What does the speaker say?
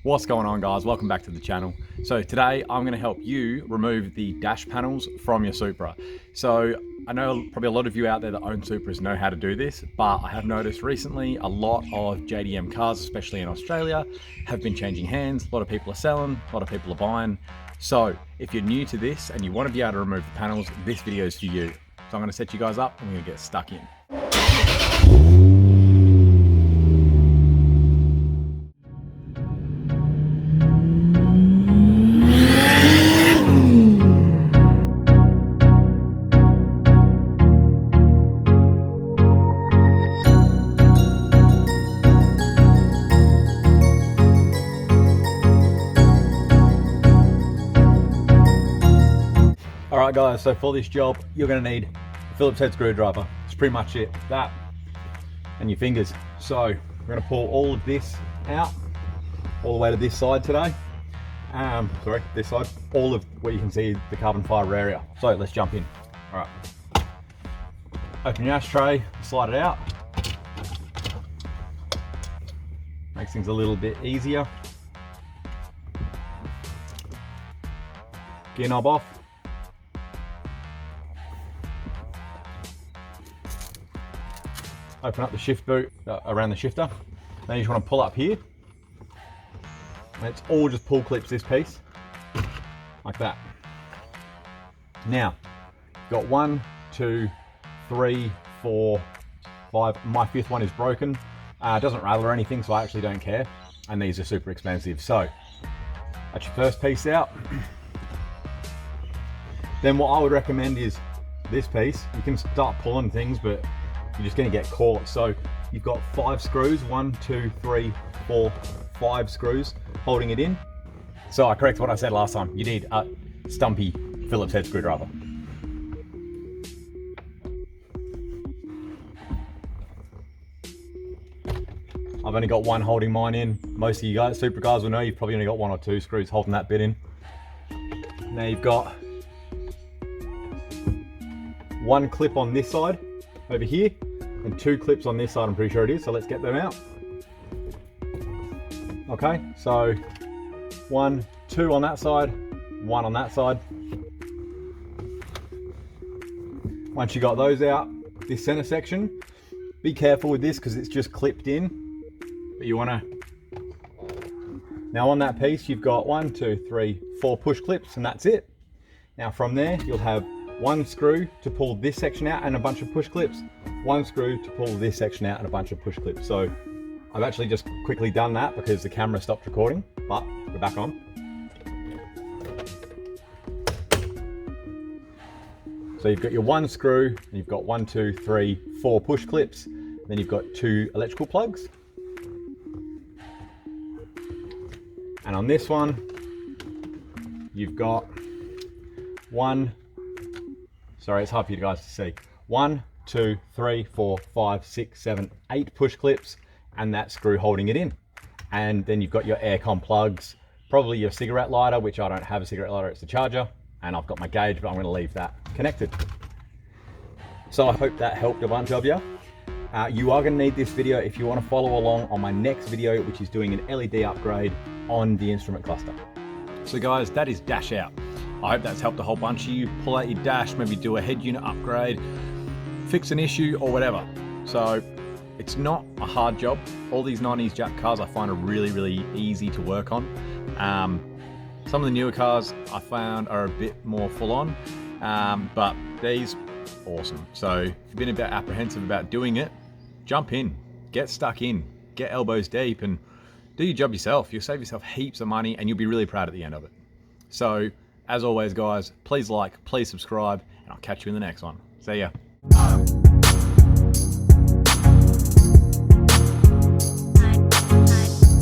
What's going on, guys? Welcome back to the channel. So today I'm going to help you remove the dash panels from your Supra. So I know probably a lot of you out there that own Supras know how to do this, but I have noticed recently a lot of JDM cars, especially in Australia, have been changing hands. A lot of people are selling, a lot of people are buying. So if you're new to this and you want to be able to remove the panels, this video is for you. So I'm going to set you guys up and we're going to get stuck in. Alright guys, so for this job, you're going to need a Phillips head screwdriver. It's pretty much it. That and your fingers. So we're going to pull all of this out, all the way to this side today. Sorry, this side. All of what you can see, the carbon fibre area. So let's jump in. Alright. Open your ashtray, slide it out. Makes things a little bit easier. Gear knob off. Open up the shift boot around the shifter. Then you just want to pull up here. And it's all just pull clips this piece, like that. Now, you've got 1, 2, 3, 4, 5. My fifth one is broken. It doesn't rattle or anything, so I actually don't care. And these are super expensive. So that's your first piece out. Then what I would recommend is this piece. You can start pulling things, but you're just going to get caught. So you've got 5 screws, 1, 2, 3, 4, 5 screws holding it in. So I correct what I said last time. You need a stumpy Phillips head screwdriver. I've only got one holding mine in. Most of you guys, Supra guys will know you've probably only got 1 or 2 screws holding that bit in. Now you've got 1 clip on this side over here and 2 clips on this side, I'm pretty sure it is. So let's get them out. Okay, so 1, 2 on that side, 1 on that side. Once you got those out, this center section, be careful with this because it's just clipped in, but you want to, now on that piece you've got 1, 2, 3, 4 push clips, and that's it. Now from there you'll have 1 screw to pull this section out and a bunch of push clips, 1 screw to pull this section out and a bunch of push clips. So I've actually just quickly done that because the camera stopped recording, but we're back on. So you've got your 1 screw, and you've got 1, 2, 3, 4 push clips, then you've got 2 electrical plugs. And on this one, you've got 1, sorry, it's hard for you guys to see. 1, 2, 3, 4, 5, 6, 7, 8 push clips and that screw holding it in. And then you've got your aircon plugs, probably your cigarette lighter, which I don't have a cigarette lighter, it's the charger. And I've got my gauge, but I'm going to leave that connected. So I hope that helped a bunch of you. You are going to need this video if you want to follow along on my next video, which is doing an LED upgrade on the instrument cluster. So guys, that is dash out. I hope that's helped a whole bunch of you. Pull out your dash, maybe do a head unit upgrade, fix an issue or whatever. So it's not a hard job. All these 90s Jap cars I find are really, really easy to work on. Some of the newer cars I found are a bit more full on, but these, awesome. So if you've been a bit apprehensive about doing it, jump in, get stuck in, get elbows deep and do your job yourself. You'll save yourself heaps of money and you'll be really proud at the end of it. So as always guys, please like, please subscribe, and I'll catch you in the next one. See ya.